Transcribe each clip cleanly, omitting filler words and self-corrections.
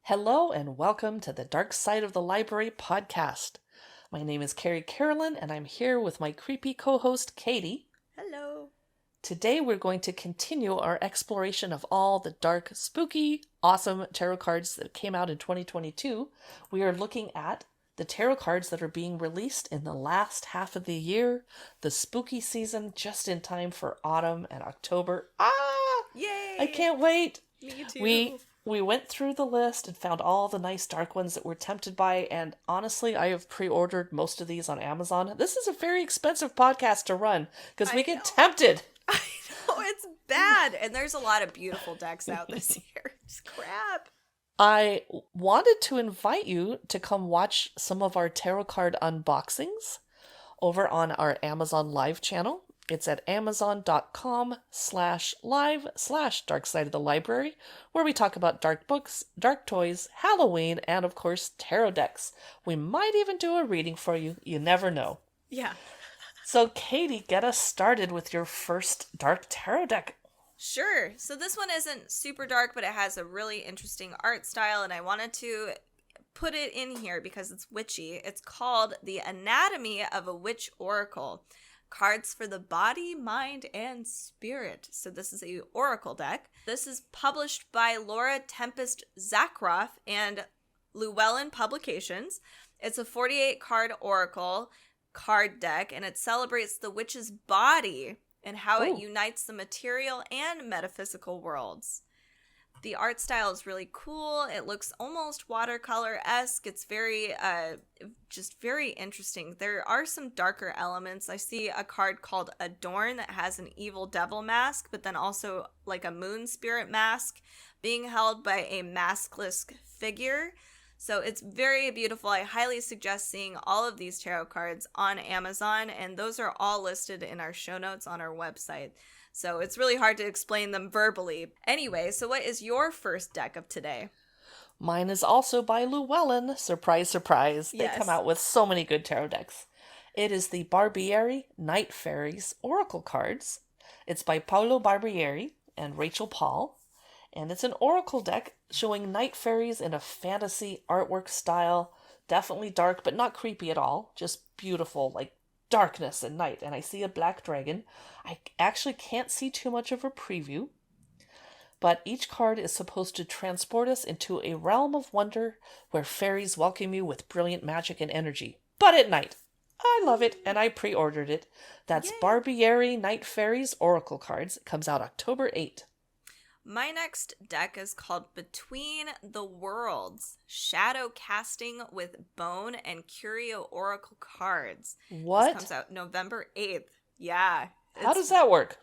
Hello and welcome to the Dark Side of the Library podcast. My name is Carrie Carolyn and I'm here with my creepy co-host Katie. Hello. Today we're going to continue our exploration of all the dark, spooky, awesome tarot cards that came out in 2022. We are looking at the tarot cards that are being released in the last half of the year, the spooky season, just in time for autumn and October. Yay! I can't wait! Me too. We went through the list and found all the nice dark ones that we're tempted by, and honestly, I have pre-ordered most of these on Amazon. This is a very expensive podcast to run, because we get tempted. I know, it's bad, and there's a lot of beautiful decks out this year. It's crap. I wanted to invite you to come watch some of our tarot card unboxings over on our Amazon Live channel. It's at amazon.com/live/Dark Side of the Library, where we talk about dark books, dark toys, Halloween, and of course, tarot decks. We might even do a reading for you. You never know. Yeah. So, Katie, get us started with your first dark tarot deck. Sure. So this one isn't super dark, but it has a really interesting art style, and I wanted to put it in here because it's witchy. It's called The Anatomy of a Witch Oracle. Cards for the body, mind, and spirit. So this is a oracle deck. This is published by Laura Tempest Zakroff and Llewellyn Publications. It's a 48 card oracle card deck, and it celebrates the witch's body and how it unites the material and metaphysical worlds. The art style is really cool. It looks almost watercolor-esque. It's very, just very interesting. There are some darker elements. I see a card called Adorn that has an evil devil mask, but then also like a moon spirit mask being held by a maskless figure. So it's very beautiful. I highly suggest seeing all of these tarot cards on Amazon, and those are all listed in our show notes on our website. So it's really hard to explain them verbally. Anyway, so what is your first deck of today? Mine is also by Llewellyn. Surprise, surprise. Yes. They come out with so many good tarot decks. It is the Barbieri Night Fairies Oracle cards. It's by Paolo Barbieri and Rachel Paul. And it's an oracle deck showing night fairies in a fantasy artwork style. Definitely dark, but not creepy at all. Just beautiful, like darkness and night. And I see a black dragon. I actually can't see too much of a preview, but each card is supposed to transport us into a realm of wonder where fairies welcome you with brilliant magic and energy, but at night. I love it, and I pre-ordered it. That's Yay. Barbieri Night Fairies Oracle cards. It comes out October 8th. My next deck is called Between the Worlds, Shadowcasting with Bone and Curio Oracle cards. What? This comes out November 8th. Yeah. How does that work?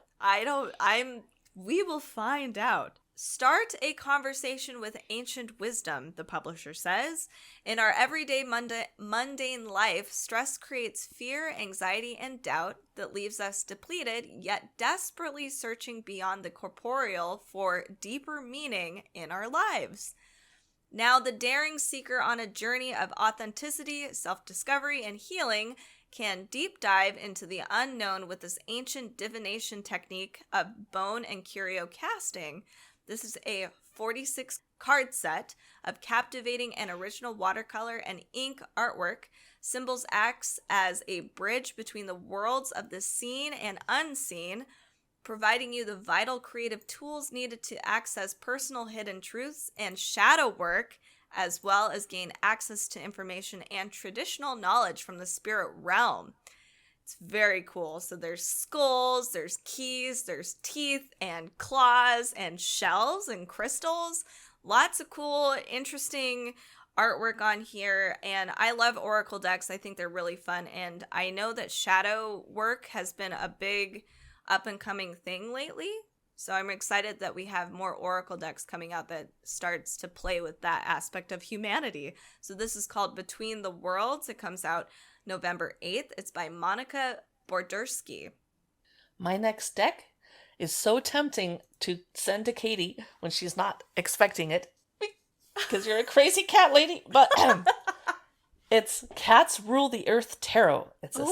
We will find out. Start a conversation with ancient wisdom, the publisher says. In our everyday mundane life, stress creates fear, anxiety, and doubt that leaves us depleted, yet desperately searching beyond the corporeal for deeper meaning in our lives. Now, the daring seeker on a journey of authenticity, self-discovery, and healing can deep dive into the unknown with this ancient divination technique of bone and curio casting. This is a 46 card set of captivating and original watercolor and ink artwork. Symbols acts as a bridge between the worlds of the seen and unseen, providing you the vital creative tools needed to access personal hidden truths and shadow work, as well as gain access to information and traditional knowledge from the spirit realm. It's very cool. So there's skulls, there's keys, there's teeth and claws and shells and crystals. Lots of cool, interesting artwork on here. And I love oracle decks. I think they're really fun. And I know that shadow work has been a big up-and-coming thing lately. So I'm excited that we have more oracle decks coming out that starts to play with that aspect of humanity. So this is called Between the Worlds. It comes out November 8th. It's by Monica Bordersky. My next deck is so tempting to send to Katie when she's not expecting it, because you're a crazy cat lady. But it's Cats Rule the Earth Tarot. It's a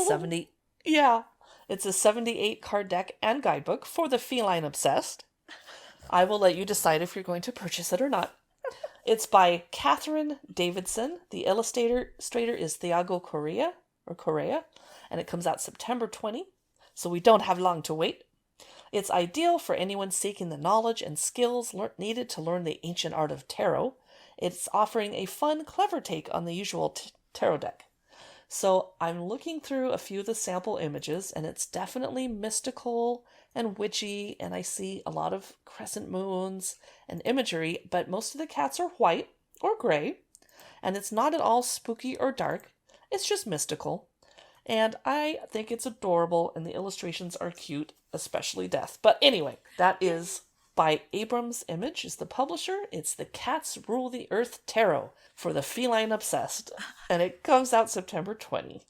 78 card deck and guidebook for the Feline-Obsessed. I will let you decide if you're going to purchase it or not. It's by Catherine Davidson. The illustrator is Thiago Correa, and it comes out September 20, so we don't have long to wait. It's ideal for anyone seeking the knowledge and skills needed to learn the ancient art of tarot. It's offering a fun, clever take on the usual tarot deck. So I'm looking through a few of the sample images, and it's definitely mystical and witchy, and I see a lot of crescent moons and imagery, but most of the cats are white or gray, and it's not at all spooky or dark. It's just mystical. And I think it's adorable, and the illustrations are cute, especially Death. But anyway, that is by Abrams Image is the publisher. It's the Cats Rule the Earth Tarot for the Feline-Obsessed, and it comes out September 20.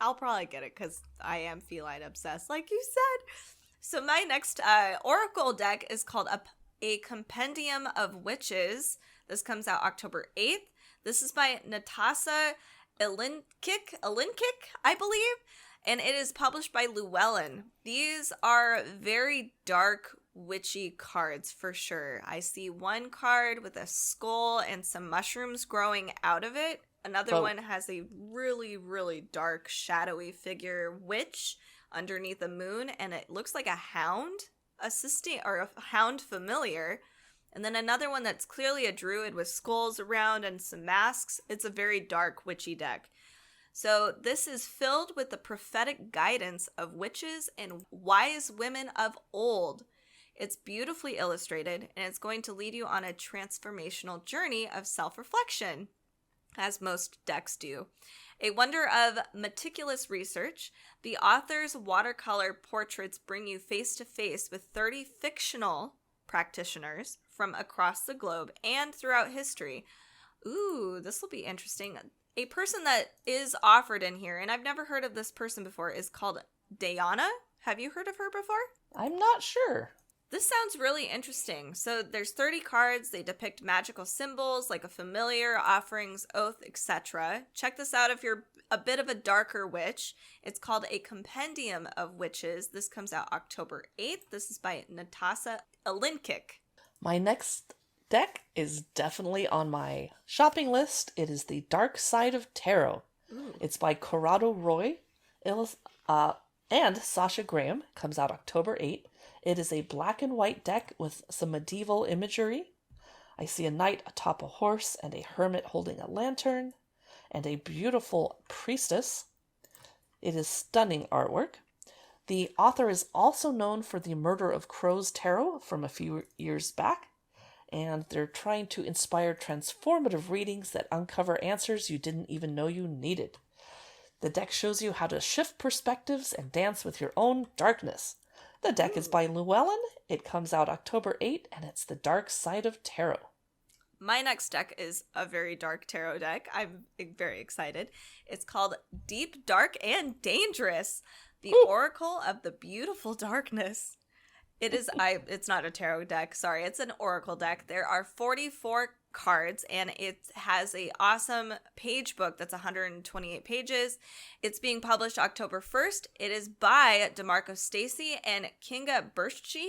I'll probably get it because I am feline-obsessed, like you said. So my next Oracle deck is called a Compendium of Witches. This comes out October 8th. This is by Natasha Elinkik, I believe, and it is published by Llewellyn. These are very dark, witchy cards for sure. I see one card with a skull and some mushrooms growing out of it. Another one has a really, really dark, shadowy figure witch underneath the moon, and it looks like a hound assisting or a hound familiar. And then another one that's clearly a druid with skulls around and some masks. It's a very dark, witchy deck. So this is filled with the prophetic guidance of witches and wise women of old. It's beautifully illustrated, and it's going to lead you on a transformational journey of self-reflection, as most decks do. A wonder of meticulous research, the author's watercolor portraits bring you face-to-face with 30 fictional practitioners from across the globe and throughout history. Ooh, this will be interesting. A person that is offered in here, and I've never heard of this person before, is called Diana. Have you heard of her before? I'm not sure. This sounds really interesting. So there's 30 cards. They depict magical symbols like a familiar, offerings, oath, etc. Check this out if you're a bit of a darker witch. It's called A Compendium of Witches. This comes out October 8th. This is by Natasha Elinkik. My next deck is definitely on my shopping list. It is the Dark Side of Tarot. Ooh. It's by Corrado Roy and Sasha Graham. Comes out October 8th. It is a black and white deck with some medieval imagery. I see a knight atop a horse and a hermit holding a lantern and a beautiful priestess. It is stunning artwork. The author is also known for the Murder of Crows Tarot from a few years back, and they're trying to inspire transformative readings that uncover answers you didn't even know you needed. The deck shows you how to shift perspectives and dance with your own darkness. The deck is by Llewellyn. It comes out October 8th, and it's the Dark Side of Tarot. My next deck is a very dark tarot deck. I'm very excited. It's called Deep, Dark, and Dangerous, the Oracle of the Beautiful Darkness. It's not a tarot deck, sorry. It's an oracle deck. There are 44 cards, and it has a awesome page book that's 128 pages. It's being published October 1st. It is by DeMarco Stacy, and Kinga Bershchi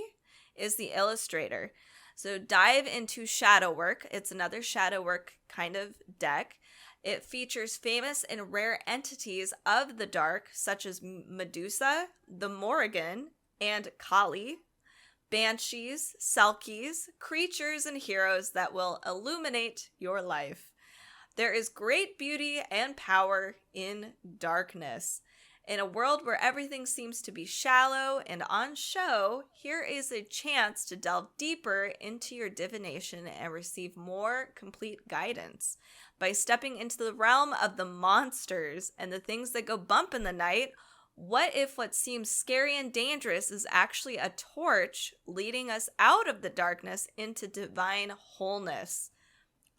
is the illustrator. So dive into shadow work. It's another shadow work kind of deck. It features famous and rare entities of the dark, such as Medusa, the Morrigan, and Kali, banshees, selkies, creatures, and heroes that will illuminate your life. There is great beauty and power in darkness. In a world where everything seems to be shallow and on show, here is a chance to delve deeper into your divination and receive more complete guidance. By stepping into the realm of the monsters and the things that go bump in the night, what if what seems scary and dangerous is actually a torch leading us out of the darkness into divine wholeness?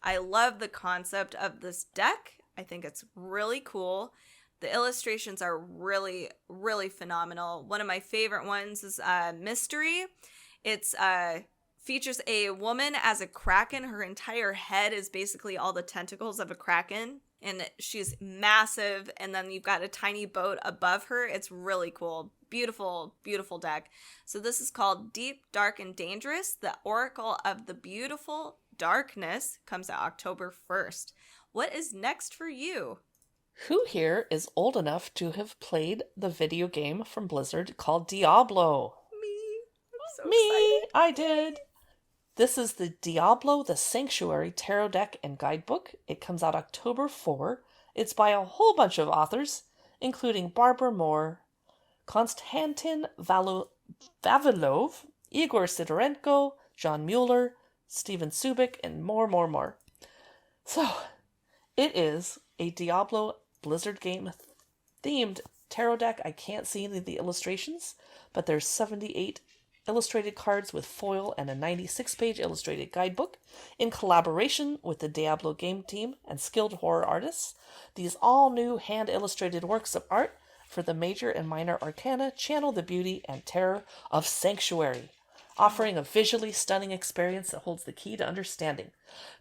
I love the concept of this deck. I think it's really cool. The illustrations are really, really phenomenal. One of my favorite ones is Mystery. It's features a woman as a kraken. Her entire head is basically all the tentacles of a kraken. And she's massive, and then you've got a tiny boat above her. It's really cool. Beautiful, beautiful deck. So this is called Deep, Dark, and Dangerous, the Oracle of the Beautiful Darkness comes out October 1st. What is next for you? Who here is old enough to have played the video game from Blizzard called Diablo? Me. I'm so Me, excited. I did. This is the Diablo the Sanctuary Tarot Deck and Guidebook. It comes out October 4. It's by a whole bunch of authors, including Barbara Moore, Konstantin Vavilov, Igor Sidorenko, John Mueller, Steven Subik, and more. So, it is a Diablo Blizzard game themed tarot deck. I can't see any of the illustrations, but there's 78 illustrated cards with foil and a 96-page illustrated guidebook in collaboration with the Diablo game team and skilled horror artists. These all-new hand-illustrated works of art for the major and minor arcana channel the beauty and terror of Sanctuary, offering a visually stunning experience that holds the key to understanding.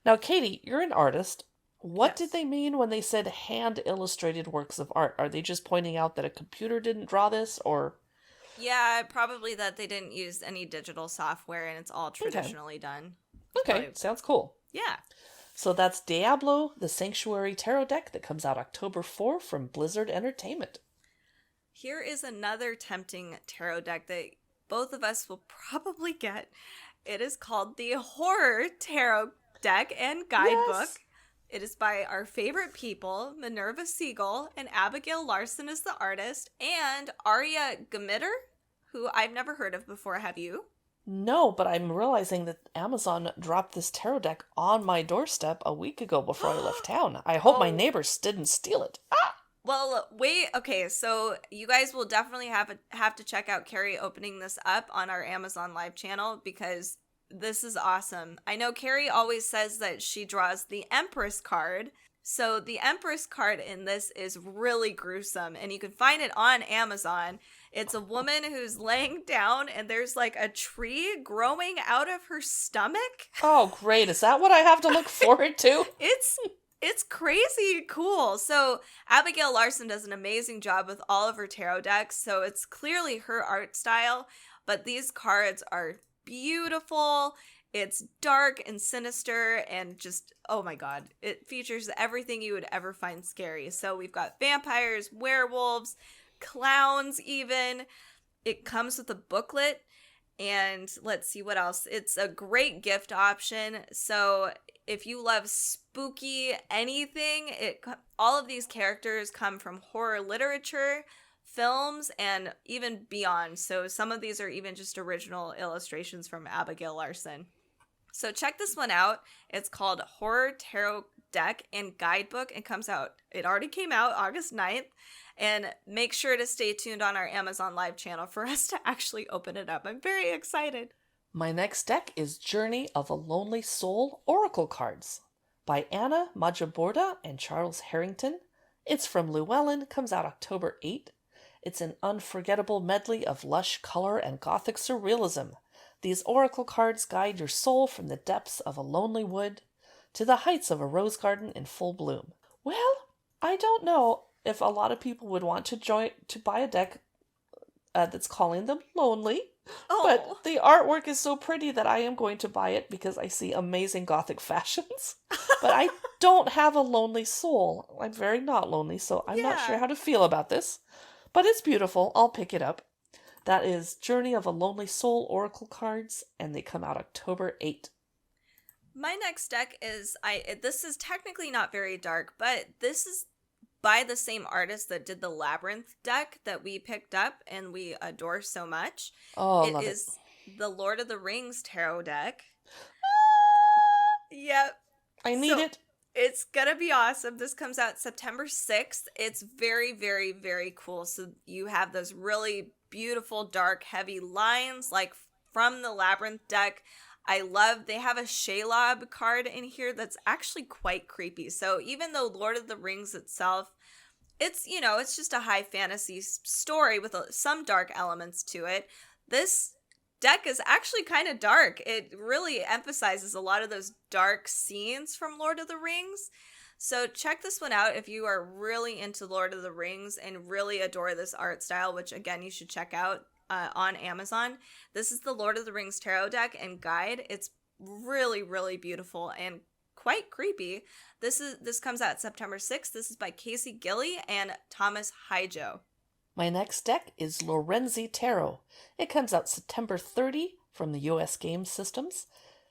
Now, Katie, you're an artist. What did they mean when they said hand-illustrated works of art? Are they just pointing out that a computer didn't draw this, or... Yeah, probably that they didn't use any digital software and it's all traditionally done. Okay, sounds cool. Yeah. So that's Diablo, the Sanctuary Tarot Deck that comes out October 4 from Blizzard Entertainment. Here is another tempting tarot deck that both of us will probably get. It is called the Horror Tarot Deck and Guidebook. Yes. It is by our favorite people, Minerva Siegel, and Abigail Larson is the artist, and Arya Gamitter, who I've never heard of before. Have you? No, but I'm realizing that Amazon dropped this tarot deck on my doorstep a week ago before I left town. I hope my neighbors didn't steal it. Ah! Well, wait. Okay, so you guys will definitely have to check out Carrie opening this up on our Amazon Live channel because this is awesome. I know Carrie always says that she draws the Empress card. So the Empress card in this is really gruesome, and you can find it on Amazon. It's a woman who's laying down, and there's like a tree growing out of her stomach. Oh, great. Is that what I have to look forward to? It's crazy cool. So Abigail Larson does an amazing job with all of her tarot decks. So it's clearly her art style, but these cards are beautiful. It's dark and sinister and just, oh my god. It features everything you would ever find scary. So we've got vampires, werewolves, clowns even. It comes with a booklet. And let's see what else. It's a great gift option. So if you love spooky anything, all of these characters come from horror literature, films, and even beyond. So some of these are even just original illustrations from Abigail Larson. So check this one out. It's called Horror Tarot Deck and Guidebook. It already came out August 9th. And make sure to stay tuned on our Amazon Live channel for us to actually open it up. I'm very excited. My next deck is Journey of a Lonely Soul Oracle Cards by Anna Majaborda and Charles Harrington. It's from Llewellyn, comes out October 8. It's an unforgettable medley of lush color and gothic surrealism. These oracle cards guide your soul from the depths of a lonely wood to the heights of a rose garden in full bloom. Well, I don't know if a lot of people would want to buy a deck that's calling them lonely. Oh. But the artwork is so pretty that I am going to buy it because I see amazing gothic fashions. But I don't have a lonely soul. I'm very not lonely, so I'm not sure how to feel about this. But it's beautiful. I'll pick it up. That is Journey of a Lonely Soul Oracle Cards, and they come out October 8. My next deck is, this is technically not very dark, but this is by the same artist that did the Labyrinth deck that we picked up and we adore so much. Oh, it is the Lord of the Rings tarot deck. Yep. I need it. It's gonna be awesome. This comes out September 6th. It's very, very, very cool. So you have those really beautiful, dark, heavy lines like from the Labyrinth deck. They have a Shelob card in here that's actually quite creepy. So even though Lord of the Rings itself, it's just a high fantasy story with some dark elements to it, this deck is actually kind of dark. It really emphasizes a lot of those dark scenes from Lord of the Rings. So check this one out if you are really into Lord of the Rings and really adore this art style, which again, you should check out on Amazon. This is the Lord of the Rings tarot deck and guide. It's really, really beautiful and quite creepy. This comes out September 6th. This is by Casey Gilly and Thomas Hyjo. My next deck is Lorenzi Tarot. It comes out September 30 from the US Game Systems.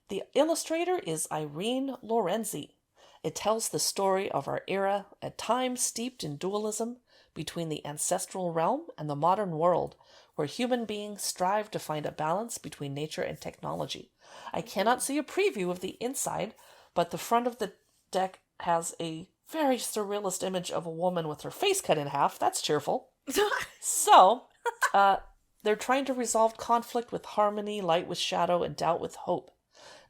The illustrator is Irene Lorenzi. It tells the story of our era, a time steeped in dualism between the ancestral realm and the modern world, where human beings strive to find a balance between nature and technology. I cannot see a preview of the inside, but the front of the deck has a very surrealist image of a woman with her face cut in half. That's cheerful. So, they're trying to resolve conflict with harmony, light with shadow, and doubt with hope.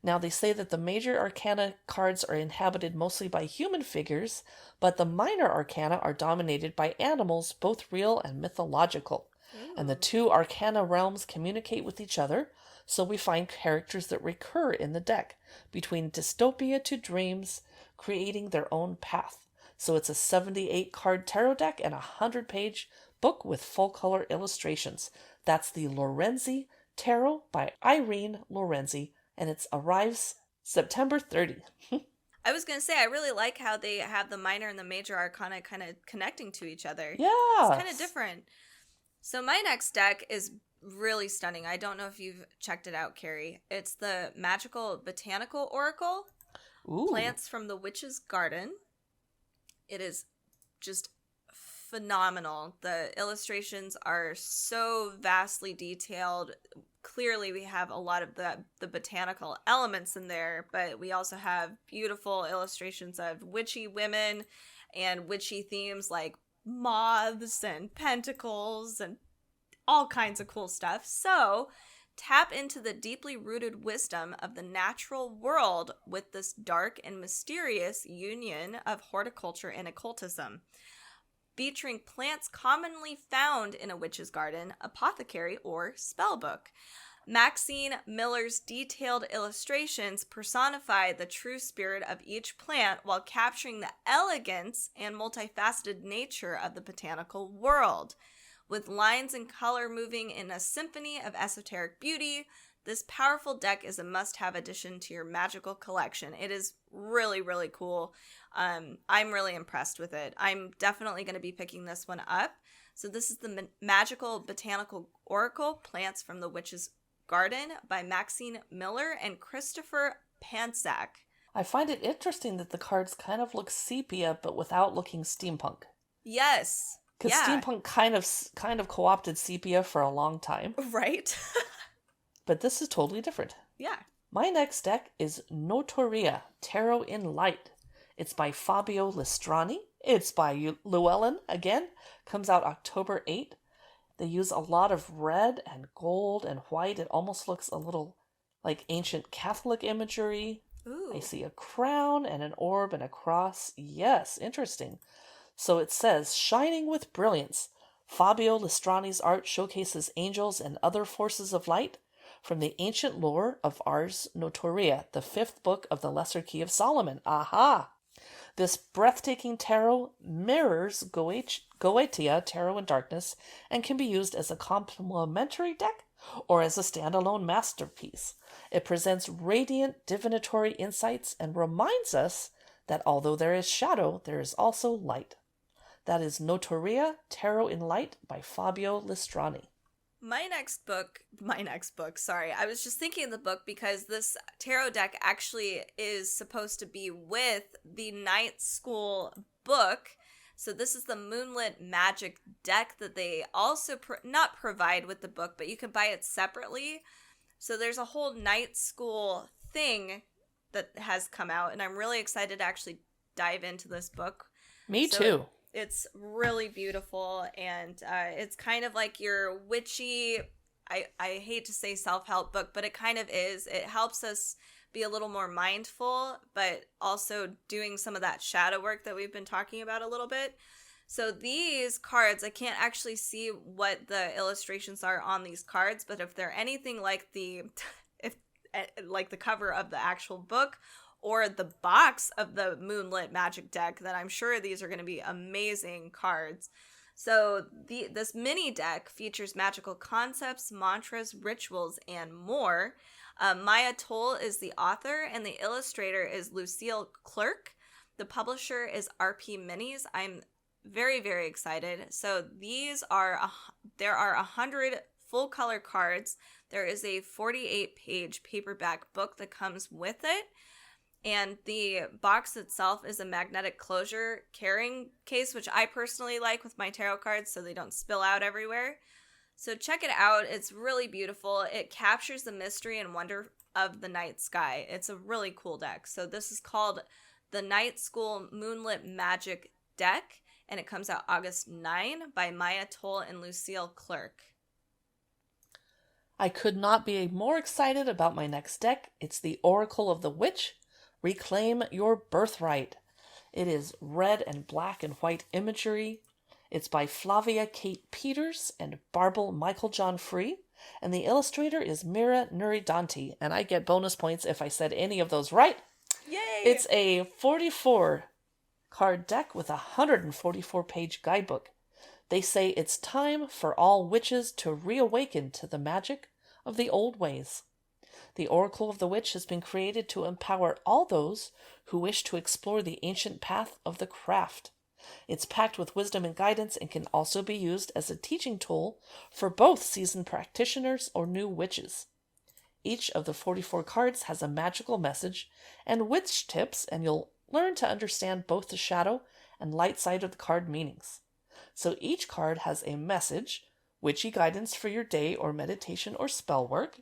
Now, they say that the major arcana cards are inhabited mostly by human figures, but the minor arcana are dominated by animals, both real and mythological. Ooh. And the two arcana realms communicate with each other, so we find characters that recur in the deck, between dystopia to dreams, creating their own path. So it's a 78-card tarot deck and a 100-page book with full-color illustrations. That's the Lorenzi Tarot by Irene Lorenzi, and it arrives September 30. I was going to say, I really like how they have the minor and the major arcana kind of connecting to each other. Yeah. It's kind of different. So my next deck is really stunning. I don't know if you've checked it out, Carrie. It's the Magickal Botanical Oracle. Ooh. Plants from the Witch's Garden. It is just phenomenal. The illustrations are so vastly detailed. Clearly, we have a lot of the botanical elements in there, but we also have beautiful illustrations of witchy women and witchy themes like moths and pentacles and all kinds of cool stuff. So, tap into the deeply rooted wisdom of the natural world with this dark and mysterious union of horticulture and occultism. Featuring plants commonly found in a witch's garden, apothecary, or spellbook. Maxine Miller's detailed illustrations personify the true spirit of each plant while capturing the elegance and multifaceted nature of the botanical world. With lines and color moving in a symphony of esoteric beauty, this powerful deck is a must-have addition to your magical collection. It is really, really cool. I'm really impressed with it. I'm definitely going to be picking this one up. So this is the Magickal Botanical Oracle, Plants from the Witch's Garden by Maxine Miller and Christopher Pansak. I find it interesting that the cards kind of look sepia, but without looking steampunk. Yes. Because steampunk kind of co-opted sepia for a long time. Right. But this is totally different. Yeah. My next deck is Notoria, Tarot in Light. It's by Fabio Listrani. It's by Llewellyn again. Comes out October 8th. They use a lot of red and gold and white. It almost looks a little like ancient Catholic imagery. Ooh. I see a crown and an orb and a cross. Yes, interesting. So it says, shining with brilliance, Fabio Listrani's art showcases angels and other forces of light from the ancient lore of Ars Notoria, the 5th book of the Lesser Key of Solomon. Aha! This breathtaking tarot mirrors Goetia, Tarot in Darkness, and can be used as a complementary deck or as a standalone masterpiece. It presents radiant divinatory insights and reminds us that although there is shadow, there is also light. That is Notoria, Tarot in Light by Fabio Listrani. My next book, I was just thinking of the book because this tarot deck actually is supposed to be with the Night School book. So this is the Moonlit Magic deck that they also not provide with the book, but you can buy it separately. So there's a whole Night School thing that has come out, and I'm really excited to actually dive into this book. Me too. It's really beautiful, and it's kind of like your witchy, I hate to say self-help book, but it kind of is. It helps us be a little more mindful, but also doing some of that shadow work that we've been talking about a little bit. So these cards, I can't actually see what the illustrations are on these cards, but if they're anything like like the cover of the actual book or the box of the Moonlit Magic deck, then I'm sure these are going to be amazing cards. So this mini deck features magical concepts, mantras, rituals, and more. Maya Toll is the author, and the illustrator is Lucille Clerk. The publisher is RP Minis. I'm very, very excited. So there are 100 full-color cards. There is a 48-page paperback book that comes with it. And the box itself is a magnetic closure carrying case, which I personally like with my tarot cards so they don't spill out everywhere. So check it out. It's really beautiful. It captures the mystery and wonder of the night sky. It's a really cool deck. So this is called the Night School Moonlit Magic Deck, and it comes out August 9 by Maya Toll and Lucille Clerk. I could not be more excited about my next deck. It's the Oracle of the Witch. Reclaim Your Birthright. It is red and black and white imagery. It's by Flavia Kate Peters and Barbel Michael John Free. And the illustrator is Mira Nuridanti. And I get bonus points if I said any of those right. Yay! It's a 44 card deck with a 144-page guidebook. They say it's time for all witches to reawaken to the magic of the old ways. The Oracle of the Witch has been created to empower all those who wish to explore the ancient path of the craft. It's packed with wisdom and guidance and can also be used as a teaching tool for both seasoned practitioners or new witches. Each of the 44 cards has a magical message and witch tips, and you'll learn to understand both the shadow and light side of the card meanings. So each card has a message, witchy guidance for your day or meditation or spell work,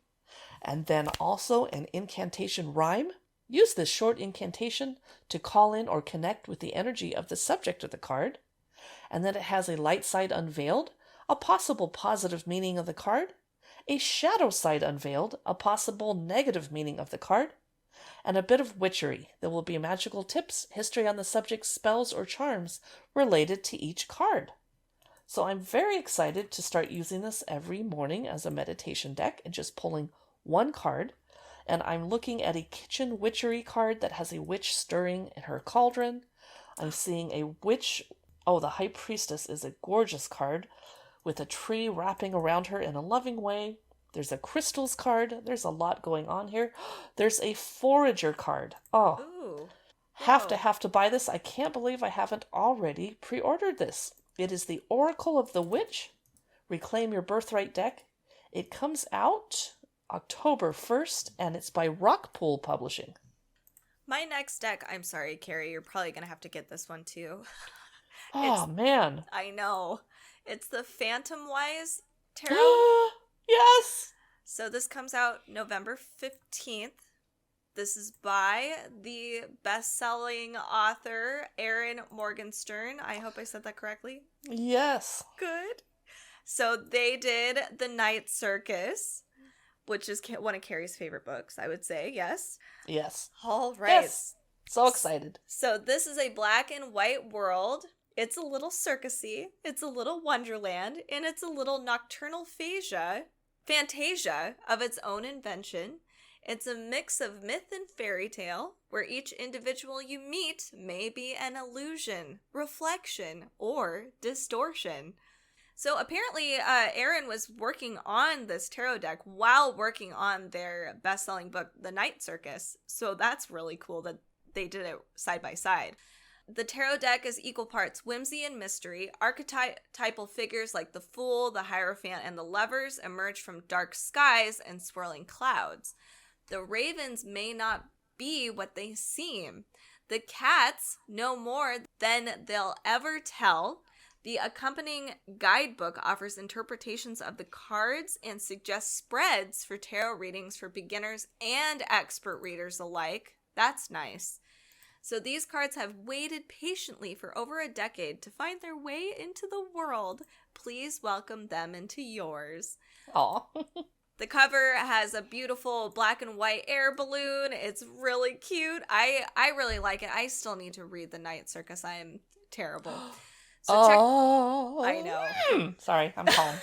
and then also an incantation rhyme. Use this short incantation to call in or connect with the energy of the subject of the card. And then it has a light side unveiled, a possible positive meaning of the card, a shadow side unveiled, a possible negative meaning of the card, and a bit of witchery. There will be magical tips, history on the subject, spells, or charms related to each card. So I'm very excited to start using this every morning as a meditation deck and just pulling one card. And I'm looking at a kitchen witchery card that has a witch stirring in her cauldron. I'm seeing a witch. Oh, the High Priestess is a gorgeous card with a tree wrapping around her in a loving way. There's a crystals card. There's a lot going on here. There's a forager card. Oh, ooh, have to buy this. I can't believe I haven't already pre-ordered this. It is the Oracle of the Witch. Reclaim Your Birthright deck. It comes out October 1st, and it's by Rockpool Publishing. My next deck, I'm sorry, Carrie, you're probably going to have to get this one too. Man. I know. It's the Phantom Wise Tarot. Yes! So this comes out November 15th. This is by the best-selling author, Erin Morgenstern. I hope I said that correctly. Yes. Good. So they did The Night Circus, which is one of Carrie's favorite books, I would say. Yes? Yes. All right. Yes. So excited. So this is a black and white world. It's a little circusy. It's a little wonderland. And it's a little nocturnal fantasia of its own invention. It's a mix of myth and fairy tale, where each individual you meet may be an illusion, reflection, or distortion. So apparently, Erin was working on this tarot deck while working on their best-selling book, The Night Circus. So that's really cool that they did it side by side. The tarot deck is equal parts whimsy and mystery. Archetypal figures like the Fool, the Hierophant, and the Lovers emerge from dark skies and swirling clouds. The ravens may not be what they seem. The cats know more than they'll ever tell. The accompanying guidebook offers interpretations of the cards and suggests spreads for tarot readings for beginners and expert readers alike. That's nice. So these cards have waited patiently for over a decade to find their way into the world. Please welcome them into yours. Aw. The cover has a beautiful black and white air balloon. It's really cute. I really like it. I still need to read The Night Circus. I am terrible. So check. I know. Sorry, I'm calm.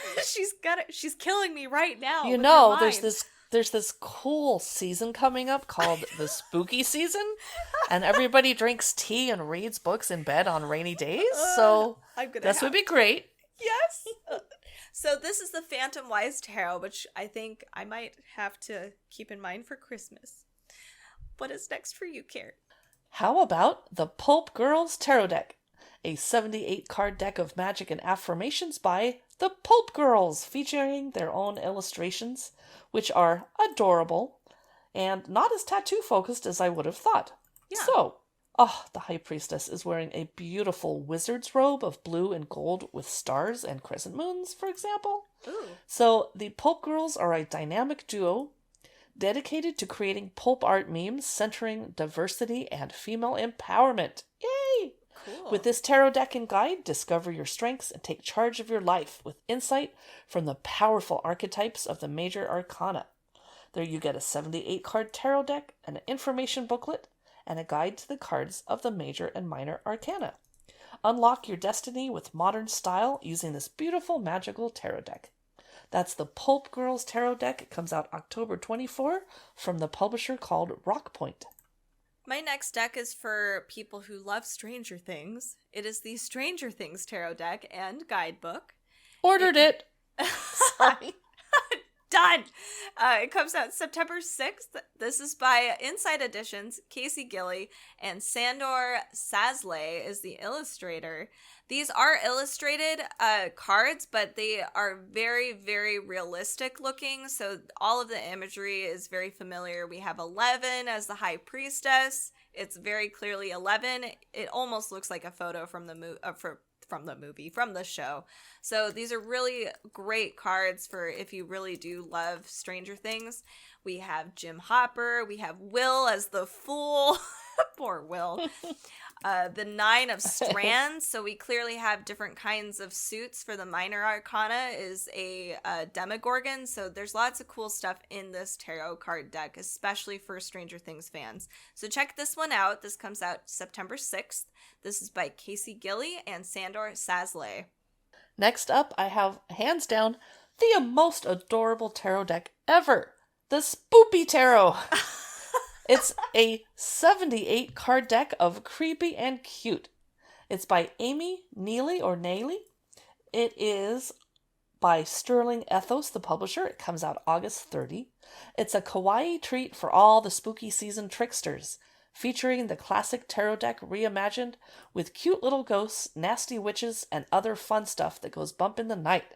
She's killing me right now. You know, there's this cool season coming up called the spooky season, and everybody drinks tea and reads books in bed on rainy days. So this would be great. Yes. So this is the Phantom Wise Tarot, which I think I might have to keep in mind for Christmas. What is next for you, Carrie? How about the Pulp Girls Tarot Deck? A 78-card deck of magic and affirmations by the Pulp Girls, featuring their own illustrations, which are adorable and not as tattoo-focused as I would have thought. Yeah. So, the High Priestess is wearing a beautiful wizard's robe of blue and gold with stars and crescent moons, for example. Ooh. So, the Pulp Girls are a dynamic duo dedicated to creating pulp art memes centering diversity and female empowerment. Yay! Cool. With this tarot deck and guide, discover your strengths and take charge of your life with insight from the powerful archetypes of the major arcana. There you get a 78-card tarot deck, an information booklet, and a guide to the cards of the major and minor arcana. Unlock your destiny with modern style using this beautiful magical tarot deck. That's the Pulp Girls Tarot deck. It comes out October 24 from the publisher called Rockpoint. My next deck is for people who love Stranger Things. It is the Stranger Things Tarot deck and guidebook. Ordered it. Sorry. Done. It comes out September 6th. This is by Inside Editions, Casey Gilly, and Sandor Sasley is the illustrator. These are illustrated cards, but they are very, very realistic looking. So all of the imagery is very familiar. We have 11 as the High Priestess. It's very clearly 11. It almost looks like a photo from the from the show. So these are really great cards for if you really do love Stranger Things. We have Jim Hopper. We have Will as the Fool. Poor Will. The 9 of Strands. So we clearly have different kinds of suits. For the minor arcana is a Demogorgon. So there's lots of cool stuff in this tarot card deck, especially for Stranger Things fans. So check this one out. This comes out September 6th. This is by Casey Gilly and Sandor Sasley. Next up, I have, hands down, the most adorable tarot deck ever. The Spoopy Tarot. It's a 78-card deck of creepy and cute. It's by Amy Neely or Naily. It is by Sterling Ethos, the publisher. It comes out August 30. It's a kawaii treat for all the spooky season tricksters, featuring the classic tarot deck reimagined with cute little ghosts, nasty witches, and other fun stuff that goes bump in the night.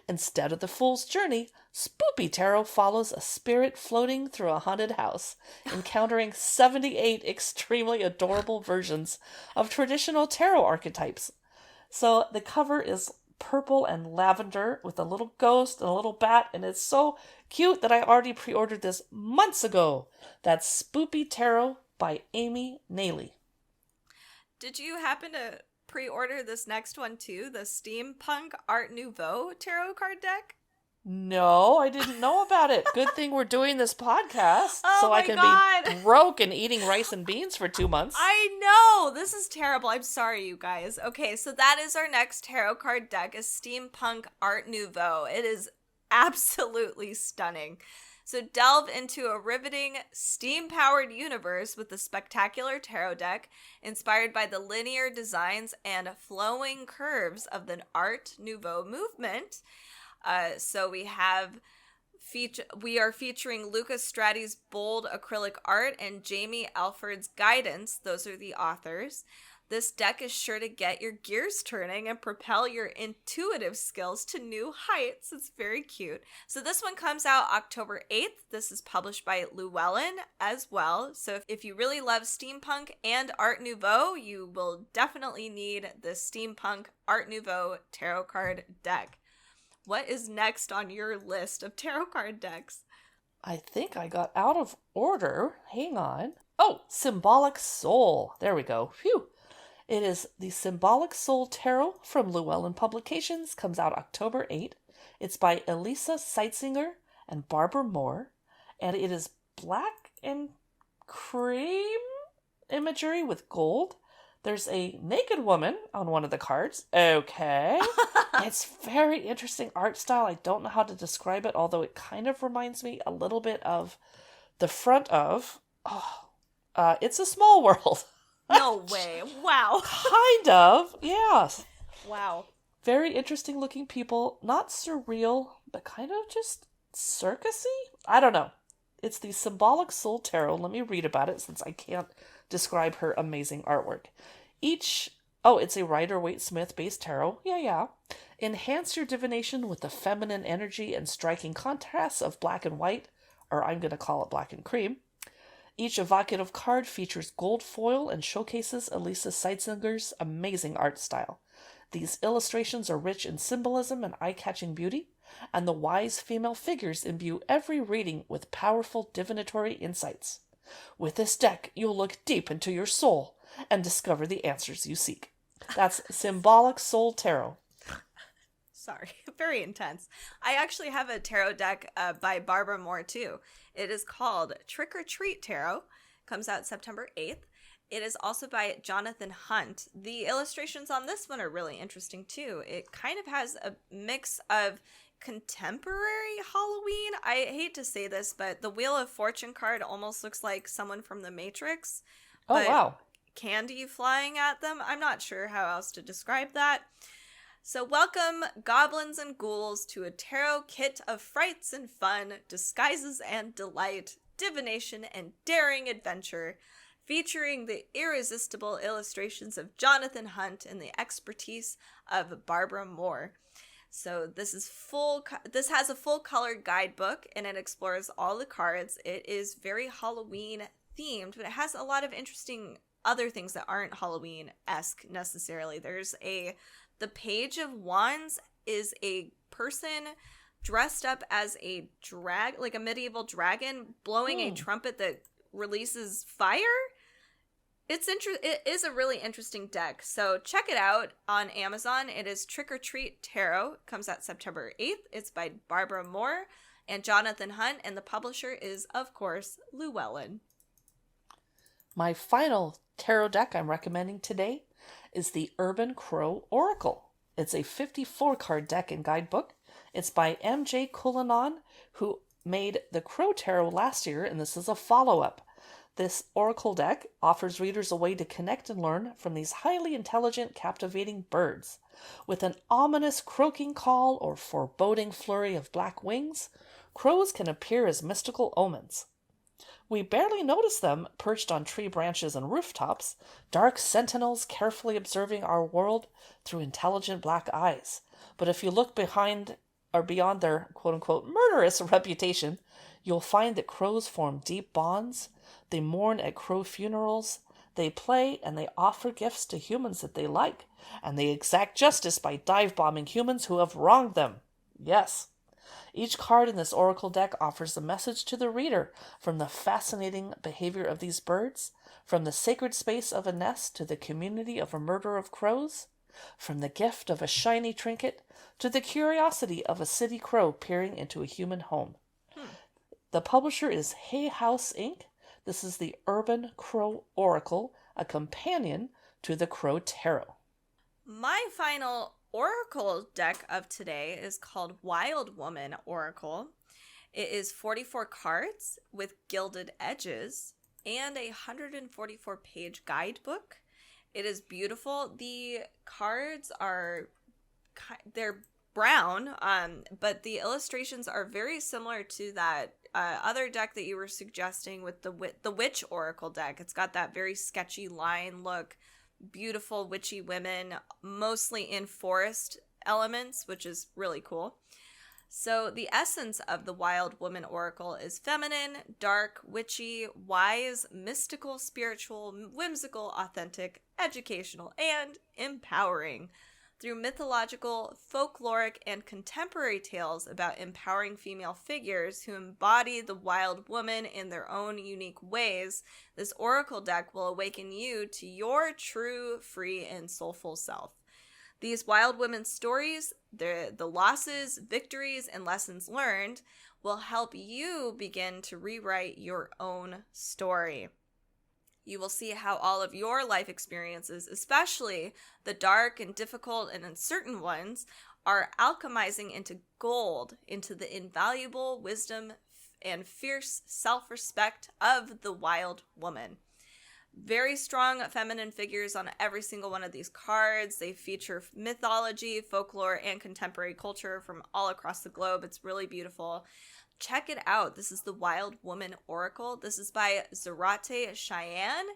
Instead of the Fool's Journey, Spoopy Tarot follows a spirit floating through a haunted house, encountering 78 extremely adorable versions of traditional tarot archetypes. So the cover is purple and lavender with a little ghost and a little bat, and it's so cute that I already pre-ordered this months ago. That's Spoopy Tarot by Amy Naily. Did you happen to pre-order this next one too, the Steampunk Art Nouveau tarot card deck? No, I didn't know about it. Good thing we're doing this podcast so I can be broke and eating rice and beans for 2 months. I know! This is terrible. I'm sorry, you guys. Okay, so that is our next tarot card deck, is Steampunk Art Nouveau. It is absolutely stunning. So delve into a riveting, steam-powered universe with the spectacular tarot deck, inspired by the linear designs and flowing curves of the Art Nouveau movement. So we are featuring Lucas Stratti's bold acrylic art and Jamie Alford's guidance. Those are the authors. This deck is sure to get your gears turning and propel your intuitive skills to new heights. It's very cute. So this one comes out October 8th. This is published by Llewellyn as well. So if you really love steampunk and Art Nouveau, you will definitely need the Steampunk Art Nouveau tarot card deck. What is next on your list of tarot card decks? I think I got out of order. Hang on. Oh, Symbolic Soul. There we go. Phew. It is the Symbolic Soul Tarot from Llewellyn Publications. Comes out October 8. It's by Elisa Seitzinger and Barbara Moore. And it is black and cream imagery with gold. There's a naked woman on one of the cards. Okay. It's very interesting art style. I don't know how to describe it, although it kind of reminds me a little bit of the front of... It's a Small World. No way. Wow. Kind of, yes. Wow. Very interesting looking people. Not surreal, but kind of just circusy? I don't know. It's the Symbolic Soul Tarot. Let me read about it since I can't describe her amazing artwork. It's a Rider-Waite-Smith based tarot. Yeah. Enhance your divination with the feminine energy and striking contrasts of black and white, or I'm going to call it black and cream. Each evocative card features gold foil and showcases Elisa Seitzinger's amazing art style. These illustrations are rich in symbolism and eye-catching beauty, and the wise female figures imbue every reading with powerful divinatory insights. With this deck, you'll look deep into your soul and discover the answers you seek. That's Symbolic Soul Tarot. Sorry, very intense. I actually have a tarot deck by Barbara Moore, too. It is called Trick or Treat Tarot. Comes out September 8th. It is also by Jonathan Hunt. The illustrations on this one are really interesting, too. It kind of has a mix of contemporary Halloween. I hate to say this, but the Wheel of Fortune card almost looks like someone from The Matrix. Oh, wow. Candy flying at them. I'm not sure how else to describe that. So welcome, goblins and ghouls, to a tarot kit of frights and fun, disguises and delight, divination and daring adventure, featuring the irresistible illustrations of Jonathan Hunt and the expertise of Barbara Moore. So this has a full color guidebook, and it explores all the cards. It is very Halloween themed, but it has a lot of interesting other things that aren't Halloween-esque necessarily. The Page of Wands is a person dressed up as a like a medieval dragon, blowing a trumpet that releases fire. It is a really interesting deck. So check it out on Amazon. It is Trick or Treat Tarot. It comes out September 8th. It's by Barbara Moore and Jonathan Hunt, and the publisher is, of course, Llewellyn. My final tarot deck I'm recommending today is the Urban Crow Oracle. It's a 54-card deck and guidebook. It's by M.J. Cullinan, who made the Crow Tarot last year, and this is a follow-up. This oracle deck offers readers a way to connect and learn from these highly intelligent, captivating birds. With an ominous croaking call or foreboding flurry of black wings, crows can appear as mystical omens. We barely notice them perched on tree branches and rooftops, dark sentinels carefully observing our world through intelligent black eyes. But if you look behind or beyond their quote-unquote murderous reputation, you'll find that crows form deep bonds. They mourn at crow funerals. They play and they offer gifts to humans that they like, and they exact justice by dive-bombing humans who have wronged them. Yes. Each card in this oracle deck offers a message to the reader, from the fascinating behavior of these birds, from the sacred space of a nest to the community of a murder of crows, from the gift of a shiny trinket to the curiosity of a city crow peering into a human home. The publisher is Hay House Inc. This is the Urban Crow Oracle, a companion to the Crow Tarot. My final oracle deck of today is called Wild Woman Oracle. It is 44 cards with gilded edges and a 144-page guidebook. It is beautiful. The cards they're brown, but the illustrations are very similar to that other deck that you were suggesting with the Witch Oracle deck. It's got that very sketchy line look, beautiful witchy women, mostly in forest elements, which is really cool. So the essence of the Wild Woman Oracle is feminine, dark, witchy, wise, mystical, spiritual, whimsical, authentic, educational, and empowering. Through mythological, folkloric, and contemporary tales about empowering female figures who embody the wild woman in their own unique ways, this oracle deck will awaken you to your true, free, and soulful self. These wild women stories, the losses, victories, and lessons learned will help you begin to rewrite your own story. You will see how all of your life experiences, especially the dark and difficult and uncertain ones, are alchemizing into gold, into the invaluable wisdom and fierce self-respect of the wild woman. Very strong feminine figures on every single one of these cards. They feature mythology, folklore, and contemporary culture from all across the globe. It's really beautiful. Check it out. This is the Wild Woman Oracle. This is by Zarate Cheyenne,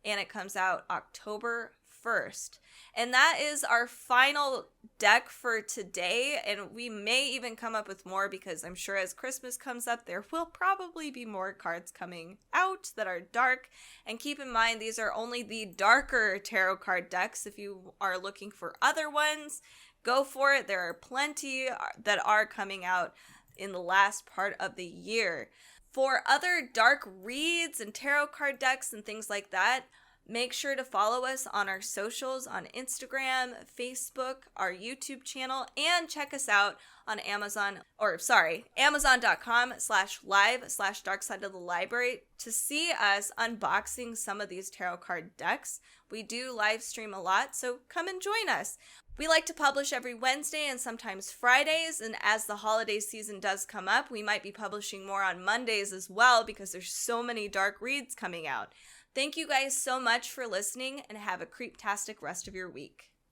and it comes out October 1st. And that is our final deck for today, and we may even come up with more because I'm sure as Christmas comes up, there will probably be more cards coming out that are dark. And keep in mind, these are only the darker tarot card decks. If you are looking for other ones, go for it. There are plenty that are coming out in the last part of the year. For other dark reads and tarot card decks and things like that, make sure to follow us on our socials on Instagram, Facebook, our YouTube channel, and check us out on Amazon.com/live/darkside of the library to see us unboxing some of these tarot card decks. We do live stream a lot, so come and join us. We like to publish every Wednesday and sometimes Fridays, and as the holiday season does come up, we might be publishing more on Mondays as well because there's so many dark reads coming out. Thank you guys so much for listening, and have a creeptastic rest of your week.